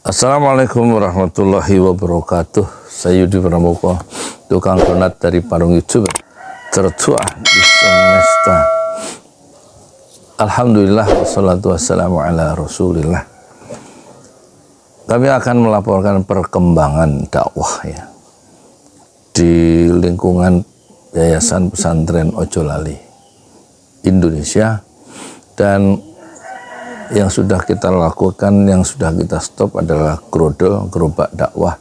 Assalamualaikum warahmatullahi wabarakatuh. Saya Yudi Pramuko, tukang donat dari Parung YouTube, tertua di semesta. Alhamdulillah, wassalatu wassalamu ala rasulillah. Kami akan melaporkan perkembangan dakwah ya di lingkungan Yayasan Pesantren Ojo Lali Indonesia, dan yang sudah kita lakukan, yang sudah kita stop adalah gerobak dakwah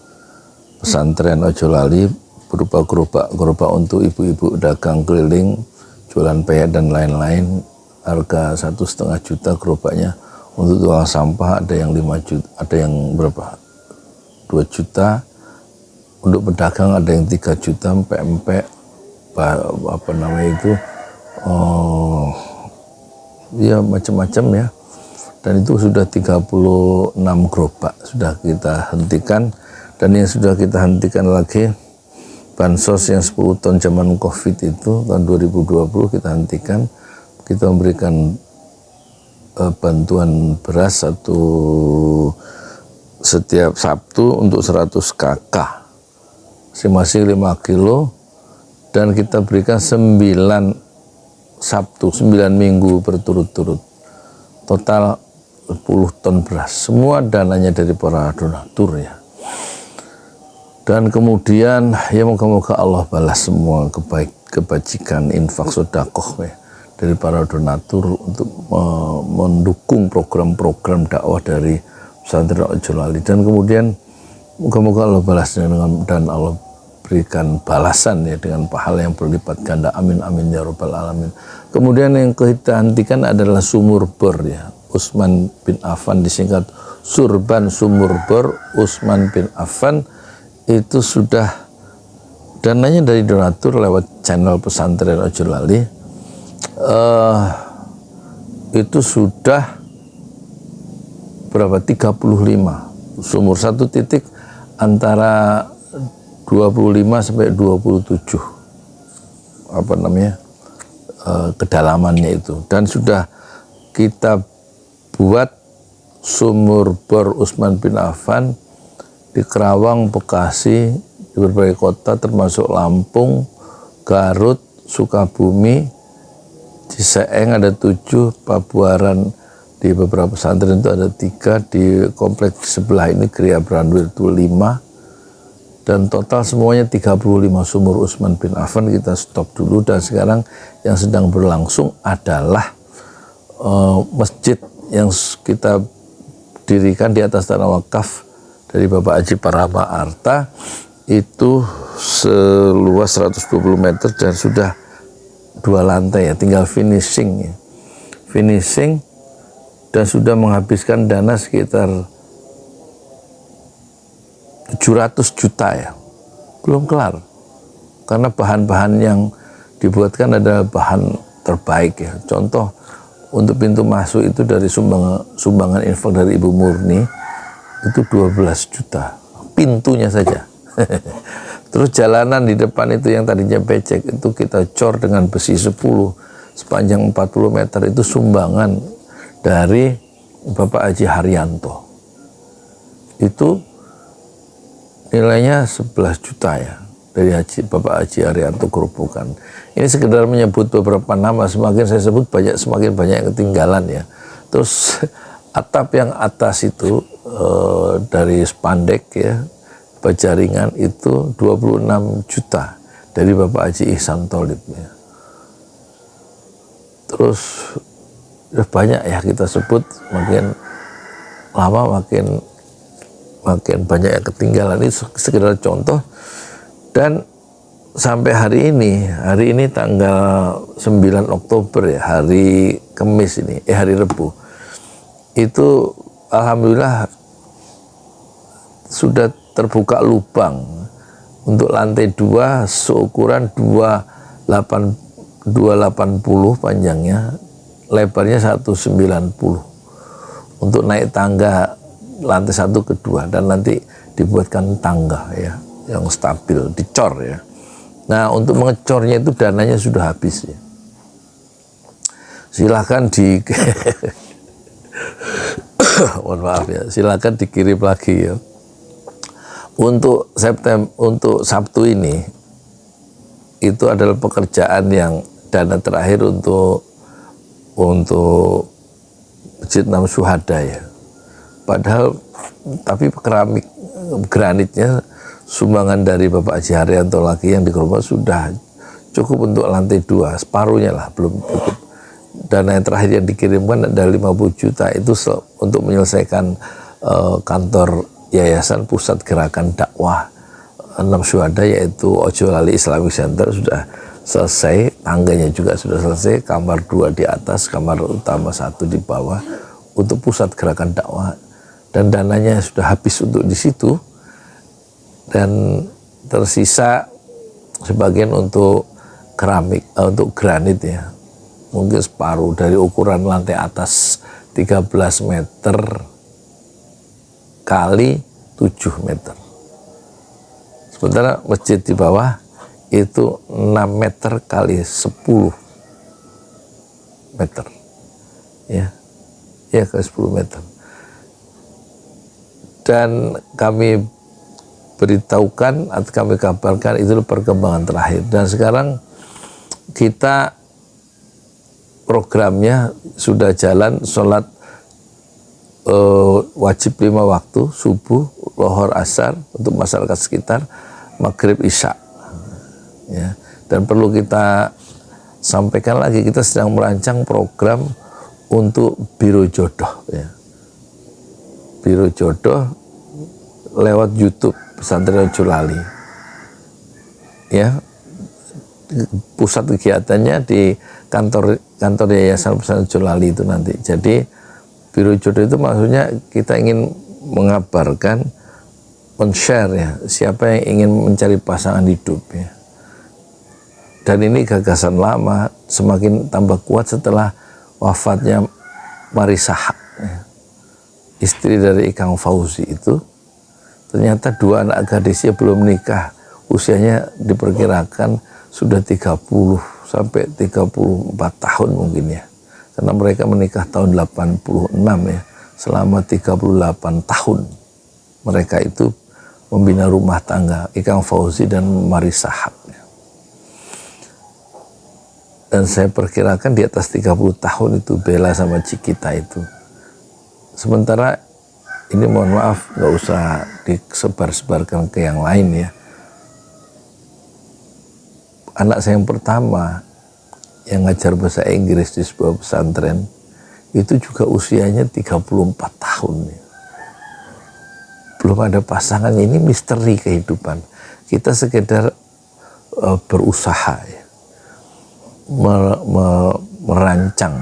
pesantren Ojo Lali, berupa gerobak untuk ibu-ibu dagang keliling, jualan peyek dan lain-lain. Harga 1,5 juta gerobaknya. Untuk tukang sampah ada yang 5 juta, ada yang berapa? 2 juta. Untuk pedagang ada yang 3 juta, empek-empek, apa namanya itu, ya macam-macam ya. Dan itu sudah 36 gerobak sudah kita hentikan, dan yang sudah kita hentikan lagi bansos yang 10 ton zaman Covid itu tahun 2020 kita hentikan. Kita memberikan bantuan beras setiap Sabtu untuk 100 KK masing-masing 5 kilo, dan kita berikan 9 Sabtu, 9 minggu berturut-turut, total 10 ton beras. Semua dananya dari para donatur ya. Dan kemudian ya moga-moga Allah balas semua kebajikan, infak, sedekah ya, dari para donatur untuk mendukung program-program dakwah dari pesantren Ojo Lali. Dan kemudian moga-moga Allah balasnya dan Allah berikan balasan ya dengan pahala yang berlipat ganda. Amin amin ya rabbal alamin. Kemudian yang kita hentikan adalah sumur bor ya. Utsman bin Affan, disingkat Surban Sumur Bor Utsman bin Affan, itu sudah dananya dari donatur lewat channel pesantren Ojo Lali. Itu sudah berapa? 35 sumur, satu titik antara 25 sampai 27 apa namanya kedalamannya itu. Dan sudah kita buat sumur bor Utsman bin Affan di Kerawang, Bekasi, di berbagai kota termasuk Lampung, Garut, Sukabumi, Ciseeng ada 7, Pabuaran di beberapa pesantren itu ada 3, di kompleks sebelah ini Gria Branwil itu 5, dan total semuanya 35 sumur Utsman bin Affan kita stop dulu. Dan sekarang yang sedang berlangsung adalah masjid yang kita dirikan di atas tanah wakaf dari Bapak Haji Parama Arta, itu seluas 120 meter dan sudah 2 lantai ya, tinggal finishing dan sudah menghabiskan dana sekitar 700 juta ya, belum kelar karena bahan-bahan yang dibuatkan adalah bahan terbaik ya. Contoh, untuk pintu masuk itu dari sumbangan infak dari Ibu Murni itu 12 juta pintunya saja. Terus jalanan di depan itu yang tadinya becek itu kita cor dengan besi 10 sepanjang 40 meter, itu sumbangan dari Bapak Haji Haryanto. Itu nilainya 11 juta ya, dari Bapak Haji Haryanto Gerobokan. Ini sekedar menyebut beberapa nama, semakin saya sebut semakin banyak yang ketinggalan ya. Terus atap yang atas itu dari spandek ya, bajaringan itu 26 juta dari Bapak Haji Ihsan Tholib ya. Terus banyak ya kita sebut, makin lama makin banyak yang ketinggalan. Ini sekedar contoh. Dan sampai hari ini tanggal 9 Oktober ya, hari Kamis ini, hari Rebu, itu alhamdulillah sudah terbuka lubang untuk lantai 2 seukuran 280 panjangnya, lebarnya 190 untuk naik tangga lantai 1 ke 2, dan nanti dibuatkan tangga ya yang stabil, dicor ya. Nah, untuk mengecornya itu dananya sudah habis ya. Silahkan mohon maaf ya, silakan dikirim lagi ya. Untuk Sabtu ini itu adalah pekerjaan yang dana terakhir untuk Masjid Enam Syuhada ya. Padahal tapi keramik granitnya sumbangan dari Bapak Haji Haryanto lagi yang di Gerobak sudah cukup untuk lantai 2, separuhnya lah, belum cukup. Dana yang terakhir yang dikirimkan ada 50 juta itu untuk menyelesaikan kantor Yayasan Pusat Gerakan Dakwah Enam Syuhada, yaitu Ojo Lali Islamic Center sudah selesai, tangganya juga sudah selesai, kamar 2 di atas, kamar utama 1 di bawah untuk pusat gerakan dakwah, dan dananya sudah habis untuk di situ, dan tersisa sebagian untuk keramik, untuk granit ya, mungkin separuh dari ukuran lantai atas 13 meter kali 7 meter. Sementara masjid di bawah itu 6 meter kali 10 meter. Ya kali 10 meter. Dan kami beritahukan atau kami kabarkan itu perkembangan terakhir. Dan sekarang kita programnya sudah jalan, sholat wajib 5 waktu, subuh, lohor, asar untuk masyarakat sekitar, maghrib, isya ya. Dan perlu kita sampaikan lagi, kita sedang merancang program untuk biro jodoh ya. Biro jodoh lewat YouTube Pesantren Ojo Lali ya. Pusat kegiatannya di kantor Yayasan Pesantren Ojo Lali itu nanti. Jadi biro jodoh itu maksudnya kita ingin mengabarkan, men-share ya, siapa yang ingin mencari pasangan hidup ya. Dan ini gagasan lama, semakin tambah kuat setelah wafatnya Marisa Haq ya. Istri dari Ikang Fauzi itu, ternyata 2 anak gadisnya belum menikah, usianya diperkirakan sudah 30 sampai 34 tahun mungkin ya. Karena mereka menikah tahun 86 ya, selama 38 tahun mereka itu membina rumah tangga, Ikang Fauzi dan Marisa Haq ya. Dan saya perkirakan di atas 30 tahun itu Bella sama Cikita itu. Sementara ini mohon maaf, nggak usah disebar-sebarkan ke yang lain ya. Anak saya yang pertama yang ngajar bahasa Inggris di sebuah pesantren itu juga usianya 34 tahun ya. Belum ada pasangan, ini misteri kehidupan. Kita sekedar berusaha ya, merancang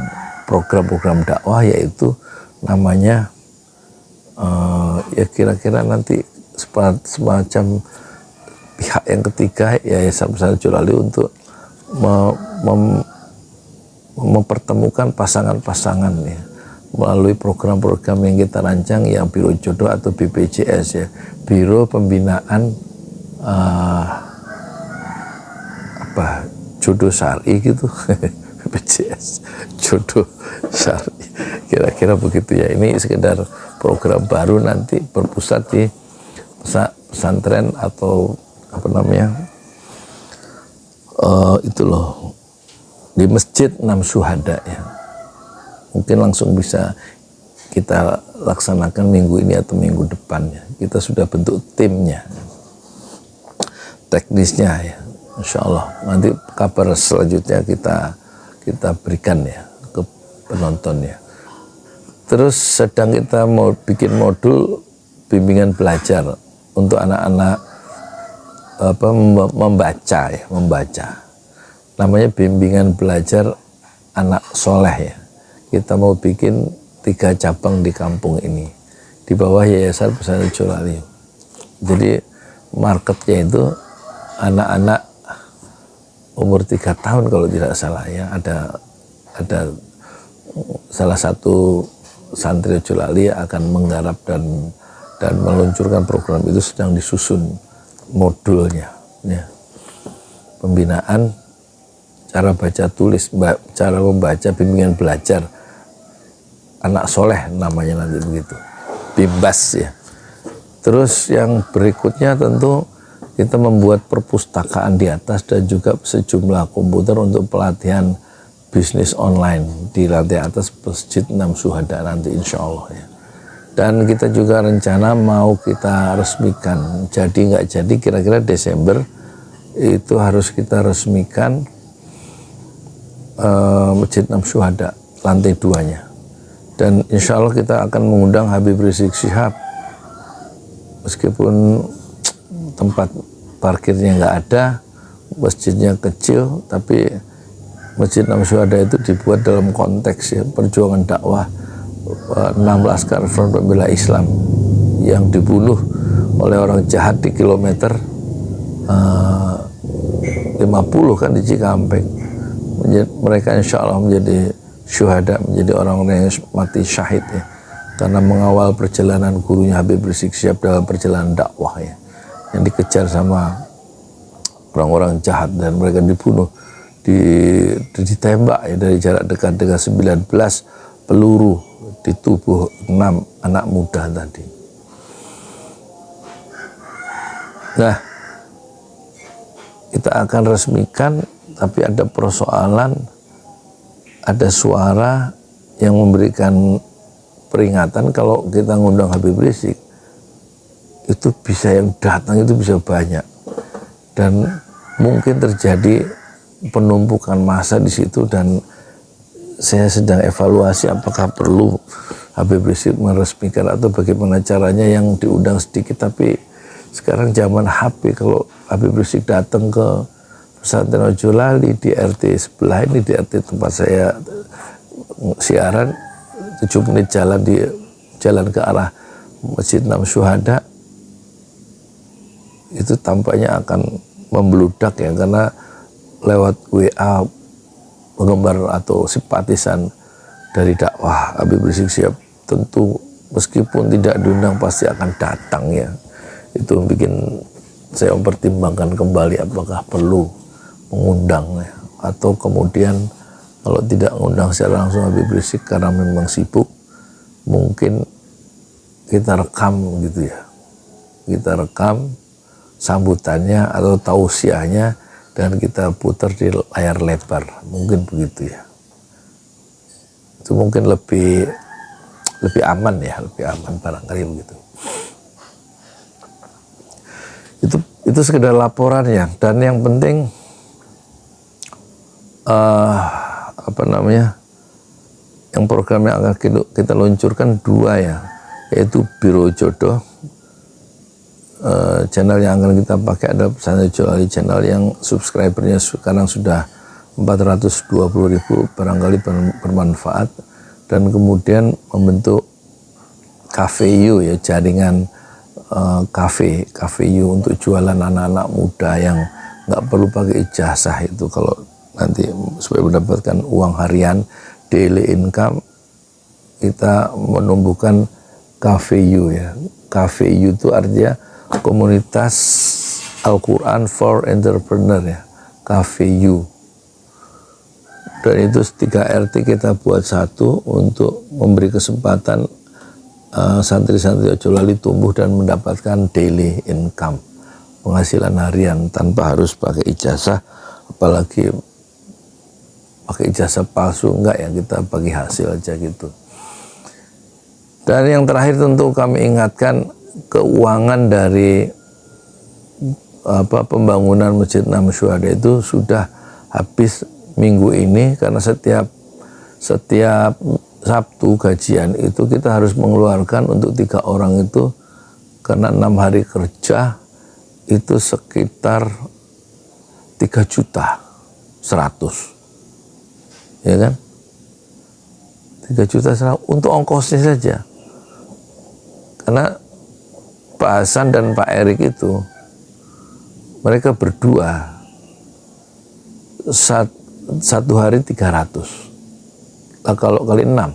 program-program dakwah, yaitu namanya ya kira-kira nanti semacam pihak yang ketiga, Yayasan Pesantren Ojo Lali, untuk mempertemukan pasangan-pasangan ya, melalui program-program yang kita rancang, yang Biro Jodoh atau BPJS ya, Biro Pembinaan Jodoh Syar'i gitu. BPJS Jodoh Syar'i, kira-kira begitu ya. Ini sekedar program baru, nanti berpusat di pesantren atau apa namanya itu loh, di Masjid Enam Syuhada ya. Mungkin langsung bisa kita laksanakan minggu ini atau minggu depan ya. Kita sudah bentuk timnya, teknisnya ya. Insya Allah nanti kabar selanjutnya kita berikan ya ke penonton ya. Terus sedang kita mau bikin modul bimbingan belajar untuk anak-anak membaca. Namanya bimbingan belajar anak soleh ya. Kita mau bikin 3 cabang di kampung ini di bawah Yayasan Pesantren Ojo Lali. Jadi marketnya itu anak-anak umur 3 tahun kalau tidak salah ya. Ada salah satu santri Ojo Lali akan menggarap dan meluncurkan program itu, sedang disusun modulnya ya. Pembinaan cara baca tulis, cara membaca, bimbingan belajar anak soleh namanya nanti begitu, bebas ya. Terus yang berikutnya tentu kita membuat perpustakaan di atas dan juga sejumlah komputer untuk pelatihan bisnis online di lantai atas Masjid 6 Syuhada nanti insya Allah ya. Dan kita juga rencana mau kita resmikan, jadi nggak jadi kira-kira Desember itu harus kita resmikan Masjid 6 Syuhada lantai 2-nya. Dan insya Allah kita akan mengundang Habib Rizik Syihab, meskipun tempat parkirnya nggak ada, masjidnya kecil, tapi Masjid 6 Syuhada itu dibuat dalam konteks ya, perjuangan dakwah 6 laskar Front Pembela Islam yang dibunuh oleh orang jahat di kilometer 50 kan di Cikampek. Mereka insya Allah menjadi syuhada, menjadi orang-orang yang mati syahid ya, karena mengawal perjalanan gurunya Habib Rizik Syihab dalam perjalanan dakwah ya, yang dikejar sama orang-orang jahat dan mereka dibunuh, ditembak ya dari jarak dekat dengan 19 peluru di tubuh 6 anak muda tadi. Nah, kita akan resmikan, tapi ada persoalan, ada suara yang memberikan peringatan kalau kita ngundang Habib Rizik itu bisa, yang datang itu bisa banyak dan mungkin terjadi penumpukan massa di situ. Dan saya sedang evaluasi apakah perlu Habib Rizik meresmikan atau bagaimana caranya, yang diundang sedikit. Tapi sekarang zaman HP, kalau Habib Rizik datang ke pesantren Ojo Lali di RT sebelah ini, di RT tempat saya siaran 7 menit jalan ke arah Masjid 6 Syuhada, itu tampaknya akan membludak ya, karena lewat WA penggemar atau simpatisan dari dakwah Habib Rizik Syihab tentu meskipun tidak diundang pasti akan datang ya. Itu bikin saya mempertimbangkan kembali apakah perlu mengundang ya, atau kemudian kalau tidak mengundang secara langsung Habib Rizik karena memang sibuk, mungkin kita rekam gitu ya, kita rekam sambutannya atau tausiahnya dan kita putar di layar lebar, mungkin begitu ya. Itu mungkin lebih aman ya, lebih aman barangkali begitu. Itu sekedar laporan ya. Dan yang penting yang program yang akan kita luncurkan 2 ya, yaitu Biro Jodoh. Channel yang akan kita pakai adalah Pesantren Ojo Lali, channel yang subscribernya sekarang sudah 420.000, barangkali bermanfaat. Dan kemudian membentuk KVU ya, jaringan KVU untuk jualan anak-anak muda yang nggak perlu pakai ijazah itu, kalau nanti supaya mendapatkan uang harian, daily income, kita menumbuhkan KVU ya. KVU itu artinya Komunitas Al-Quran for Entrepreneur ya, KVU. Dan itu 3 RT kita buat satu untuk memberi kesempatan santri-santri Ojo Lali tumbuh dan mendapatkan daily income, penghasilan harian tanpa harus pakai ijazah, apalagi pakai ijazah palsu enggak ya, kita bagi hasil aja gitu. Dan yang terakhir tentu kami ingatkan, keuangan dari pembangunan Masjid 6 Syuhada itu sudah habis minggu ini, karena setiap Sabtu gajian itu kita harus mengeluarkan untuk 3 orang itu, karena 6 hari kerja itu sekitar 3.100.000 ya kan, 3.100.000 untuk ongkosnya saja. Karena Pak Hasan dan Pak Erik itu mereka berdua satu hari 300. Nah, kalau kali 6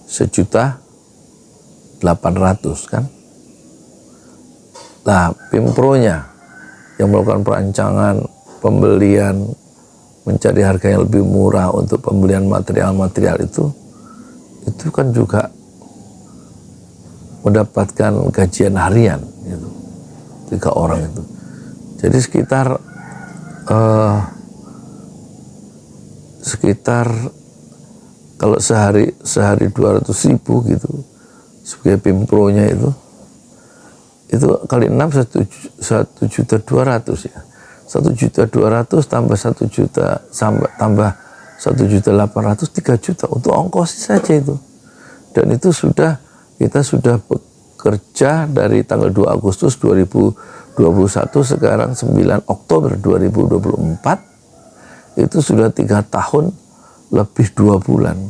1.800.000 kan. Nah, Pimpronya yang melakukan perancangan, pembelian, mencari harga yang lebih murah untuk pembelian material-material itu itu kan juga mendapatkan gajian harian gitu, 3 orang itu. Jadi sekitar kalau sehari 200.000 gitu sebagai PIMPRO-nya itu kali 6 1.200.000 ya. 1.200.000 tambah 1 juta tambah 1.800.000 3 juta untuk ongkos saja itu. Dan itu kita sudah bekerja dari tanggal 2 Agustus 2021 sekarang 9 Oktober 2024 itu sudah 3 tahun lebih 2 bulan.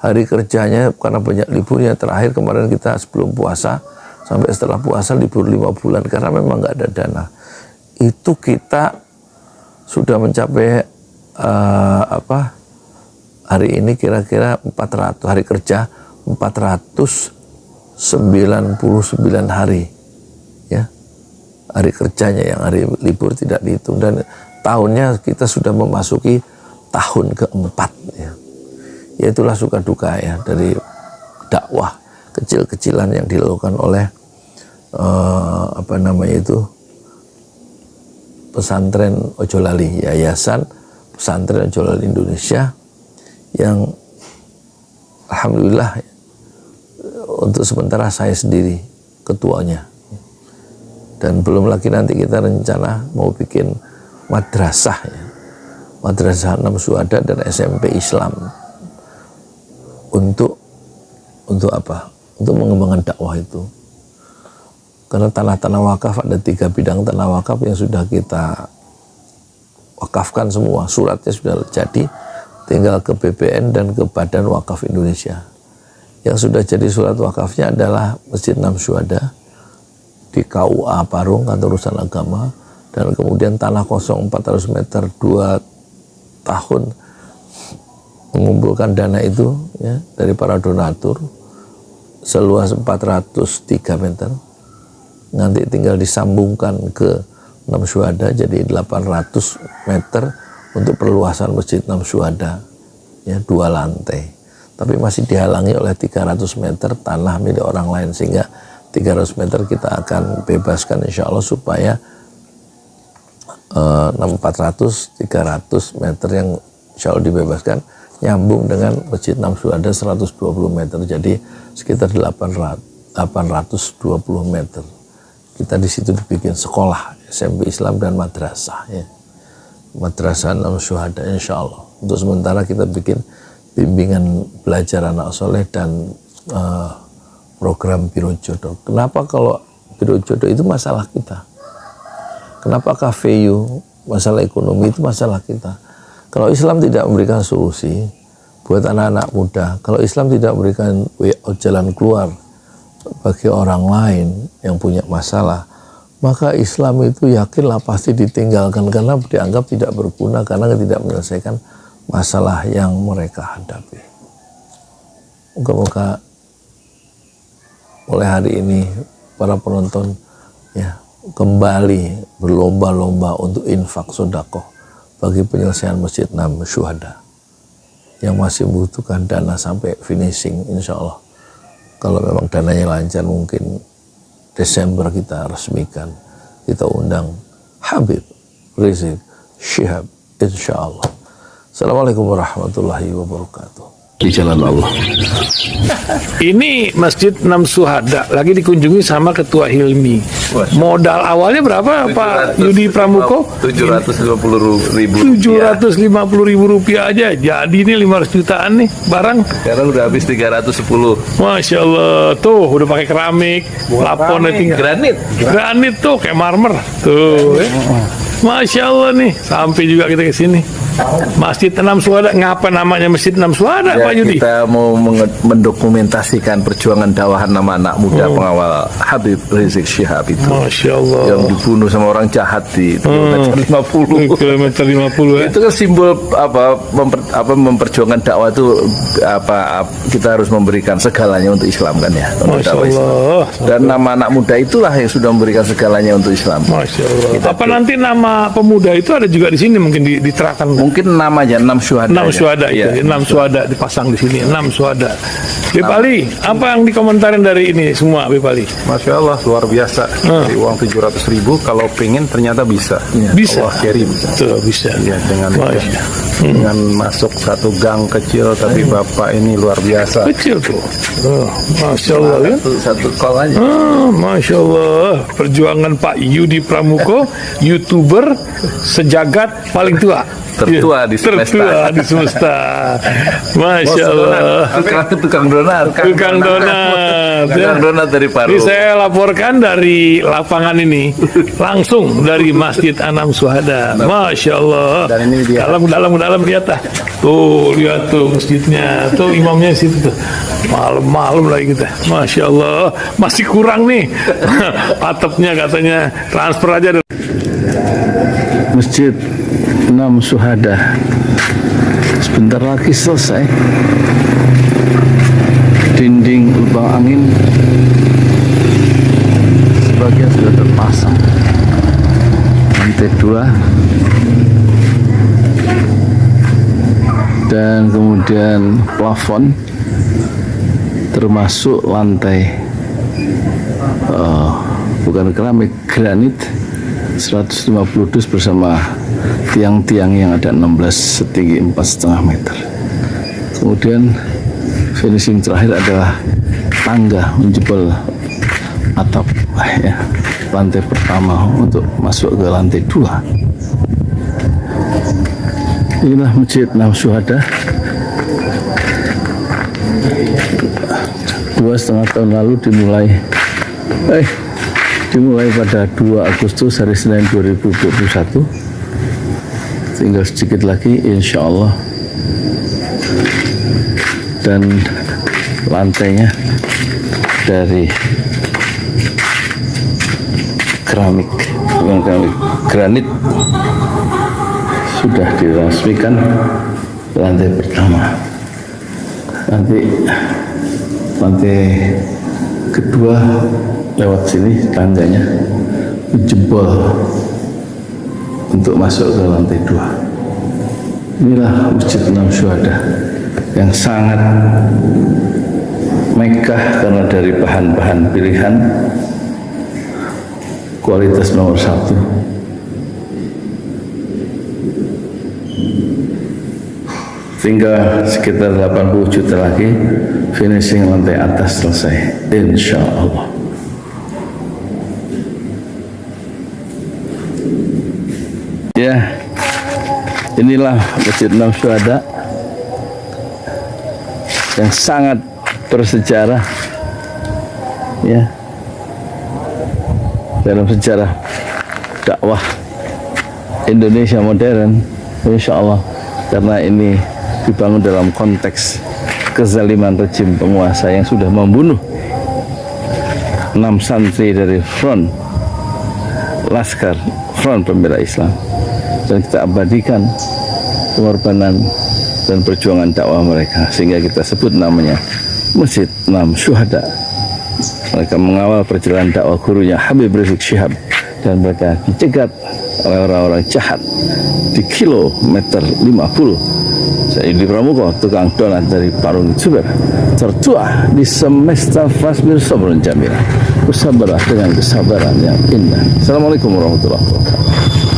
Hari kerjanya karena banyak liburnya, terakhir kemarin kita sebelum puasa sampai setelah puasa libur 5 bulan karena memang nggak ada dana. Itu kita sudah mencapai hari ini kira-kira 400 hari kerja 499 hari ya, hari kerjanya, yang hari libur tidak dihitung. Dan tahunnya kita sudah memasuki tahun keempat ya. Ya itulah suka duka ya dari dakwah kecil-kecilan yang dilakukan oleh pesantren Ojolali, Yayasan Pesantren Ojolali Indonesia, yang alhamdulillah untuk sementara saya sendiri ketuanya. Dan belum lagi nanti kita rencana mau bikin madrasah ya, Madrasah 6 Syuhada dan SMP Islam untuk apa? Untuk mengembangkan dakwah itu. Karena tanah-tanah wakaf ada 3 bidang tanah wakaf yang sudah kita wakafkan semua, suratnya sudah jadi, tinggal ke BPN dan ke Badan Wakaf Indonesia. Yang sudah jadi surat wakafnya adalah Masjid 6 Syuhada di KUA Parung, Kantor Urusan Agama, dan kemudian tanah kosong 400 meter 2 tahun mengumpulkan dana itu ya dari para donatur seluas 403 meter. Nanti tinggal disambungkan ke 6 Syuhada jadi 800 meter untuk perluasan Masjid 6 Syuhada ya, 2 lantai. Tapi masih dihalangi oleh 300 meter tanah milik orang lain, sehingga 300 meter kita akan bebaskan insya Allah supaya 300 meter yang insya Allah dibebaskan nyambung dengan Masjid 6 Syuhada 120 meter, jadi sekitar 820 meter. Kita di situ dibikin sekolah SMP Islam dan madrasah ya. Madrasah 6 Syuhada insya Allah. Untuk sementara kita bikin bimbingan belajar anak soleh dan program biro jodoh. Kenapa kalau biro jodoh itu masalah kita? Kenapa KVU masalah ekonomi itu masalah kita? Kalau Islam tidak memberikan solusi buat anak-anak muda, kalau Islam tidak memberikan jalan keluar bagi orang lain yang punya masalah, maka Islam itu yakinlah pasti ditinggalkan karena dianggap tidak berguna, karena tidak menyelesaikan masalah yang mereka hadapi. Moga-moga mulai hari ini para penonton ya kembali berlomba-lomba untuk infak sedekah bagi penyelesaian Masjid 6 Syuhada yang masih membutuhkan dana sampai finishing insya Allah. Kalau memang dananya lancar mungkin Desember kita resmikan, kita undang Habib Rizik Syihab insya Allah. Assalamualaikum warahmatullahi wabarakatuh. Di jalan Allah. Ini Masjid 6 Syuhada lagi dikunjungi sama Ketua Hilmi. Modal awalnya berapa Pak Yudi Pramuko? 750.000. 750.000 rupiah aja. Jadi ini 500 jutaan nih barang. Sekarang udah habis 310. Masya Allah, tuh udah pakai keramik, laponnya tinggal. Granit tuh kayak marmer. Tuh. Masya Allah nih, sampai juga kita ke sini. Masjid 6 Syuhada, ngapa namanya Masjid 6 Syuhada Ya, Pak Yudi? kita mau mendokumentasikan perjuangan dakwah nama anak muda pengawal Habib Rizik Syihab itu. Masya Allah. Yang dibunuh sama orang jahat di kilometer 50. Kilometer 50 ya. Itu kan simbol memperjuangkan dakwah itu kita harus memberikan segalanya untuk Islam kan ya. Untuk Masya dakwah Islam. Allah. Dan nama anak muda itulah yang sudah memberikan segalanya untuk Islam. Masya Allah. Apa nanti nama pemuda itu ada juga di sini mungkin diterapkan? mungkin namanya 6 syuhada. 6 syuhada ya. itu, 6 syuhada dipasang di sini, 6 syuhada. Bip Ali, apa yang dikomentarin dari ini semua, Bip Ali? Masya Allah, luar biasa. Dari uang 700.000, kalau pengen ternyata bisa. Bisa. Allah kirim. Tuh, bisa. Ya, dengan masuk satu gang kecil, tapi Bapak ini luar biasa. Kecil tuh. Oh, Masya Allah ya. Satu call aja. Masya Allah, perjuangan Pak Yudi Pramuko, YouTuber sejagat paling tua. Tertua di semesta. Tertua di semesta. Masya Allah. Tukang donat. Tukang donat. Tukang donat dari Paru. Ini saya laporkan dari lapangan ini, langsung dari Masjid Anam Syuhada. Masya Allah. Dan ini dia. Dalam lihat ah. Tuh, lihat tuh masjidnya. Tuh imamnya di situ tuh. Malam-malam lagi kita. Masya Allah. Masih kurang nih. Atapnya katanya transfer aja. Masjid Anam Syuhada sebentar lagi selesai. Dinding lubang angin sebagian sudah terpasang, lantai 2 dan kemudian plafon termasuk lantai bukan keramik, granit 150 dus bersama tiang-tiang yang ada 16 setinggi 4,5 meter. Kemudian finishing terakhir adalah tangga menjebol atap ya, lantai pertama untuk masuk ke lantai 2. Inilah Masjid Anam Syuhada. 2,5 tahun lalu dimulai pada 2 Agustus hari Senin 2021. Tinggal sedikit lagi insya Allah, dan lantainya dari keramik, bukan keramik, granit sudah diresmikan lantai pertama. Nanti lantai kedua lewat sini tangganya jebol untuk masuk ke lantai 2. Inilah Masjid Anam Syuhada yang sangat megah karena dari bahan-bahan pilihan, kualitas nomor 1. Tinggal sekitar 80 juta lagi finishing lantai atas selesai, insya Allah. Ya, inilah Masjid Anam Syuhada yang sangat bersejarah ya dalam sejarah dakwah Indonesia modern, insya Allah, karena ini dibangun dalam konteks kezaliman rejim penguasa yang sudah membunuh 6 santri dari front Laskar Front Pembela Islam, dan kita abadikan pengorbanan dan perjuangan dakwah mereka sehingga kita sebut namanya Masjid Anam Syuhada. Mereka mengawal perjalanan dakwah gurunya Habib Rizik Syihab, dan mereka dicegat oleh orang-orang jahat di kilometer 50. Saya Yudi Pramuko, tukang donat dari Parung Juber, tertua di semesta Fasbir Sabrun Jamila. Bersabarlah dengan kesabaran yang indah. Assalamualaikum warahmatullahi wabarakatuh.